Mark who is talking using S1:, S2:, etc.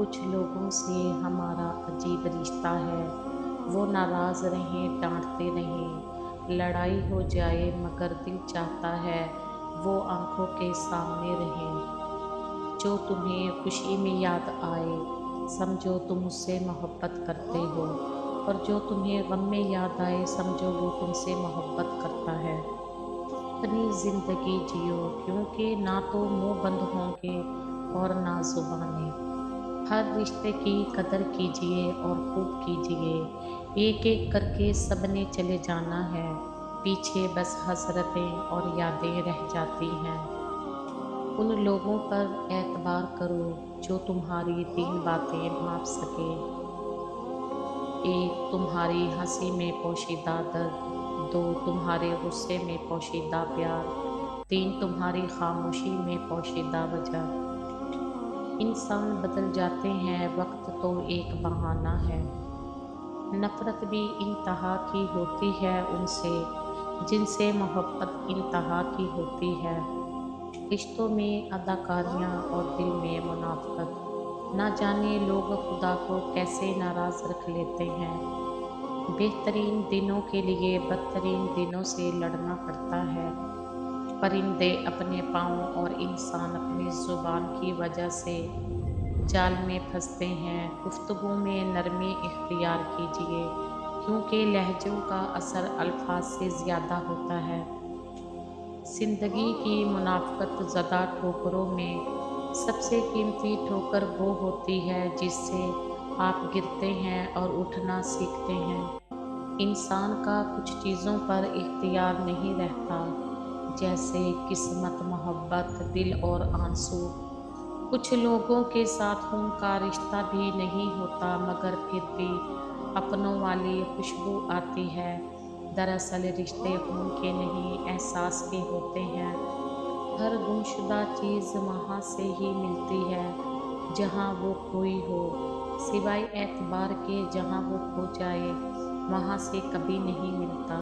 S1: کچھ لوگوں سے ہمارا عجیب رشتہ ہے، وہ ناراض رہیں ڈانٹتے رہیں، لڑائی ہو جائے مگر دل چاہتا ہے وہ آنکھوں کے سامنے رہیں۔ جو تمہیں خوشی میں یاد آئے سمجھو تم اس سے محبت کرتے ہو، اور جو تمہیں غم میں یاد آئے سمجھو وہ تم سے محبت کرتا ہے۔ اپنی زندگی جیو، کیونکہ نہ تو منہ بند ہوں گے اور نہ زبانیں۔ ہر رشتے کی قدر کیجیے اور خوب کیجیے، ایک ایک کر کے سب نے چلے جانا ہے، پیچھے بس حسرتیں اور یادیں رہ جاتی ہیں۔ ان لوگوں پر اعتبار کرو جو تمہاری 3 باتیں بھانپ سکے، 1 تمہاری ہنسی میں پوشیدہ درد، 2 تمہارے غصے میں پوشیدہ پیار، 3 تمہاری خاموشی میں پوشیدہ وجہ۔ انسان بدل جاتے ہیں، وقت تو ایک بہانہ ہے۔ نفرت بھی انتہا کی ہوتی ہے ان سے جن سے محبت انتہا کی ہوتی ہے۔ رشتوں میں اداکاریاں اور دل میں منافقت، نہ جانے لوگ خدا کو کیسے ناراض رکھ لیتے ہیں۔ بہترین دنوں کے لیے بدترین دنوں سے لڑنا پڑتا ہے۔ پرندے اپنے پاؤں اور انسان اپنی زبان کی وجہ سے جال میں پھنستے ہیں۔ گفتگو میں نرمی اختیار کیجیے، کیونکہ لہجوں کا اثر الفاظ سے زیادہ ہوتا ہے۔ زندگی کی منافقت زدہ ٹھوکروں میں سب سے قیمتی ٹھوکر وہ ہوتی ہے جس سے آپ گرتے ہیں اور اٹھنا سیکھتے ہیں۔ انسان کا کچھ چیزوں پر اختیار نہیں رہتا، جیسے قسمت، محبت، دل اور آنسو۔ کچھ لوگوں کے ساتھ خون کا رشتہ بھی نہیں ہوتا مگر پھر بھی اپنوں والی خوشبو آتی ہے۔ دراصل رشتے خون کے نہیں، احساس کے ہوتے ہیں۔ ہر گمشدہ چیز وہاں سے ہی ملتی ہے جہاں وہ کھوئی ہو، سوائے اعتبار کے جہاں وہ کھو جائے وہاں سے کبھی نہیں ملتا۔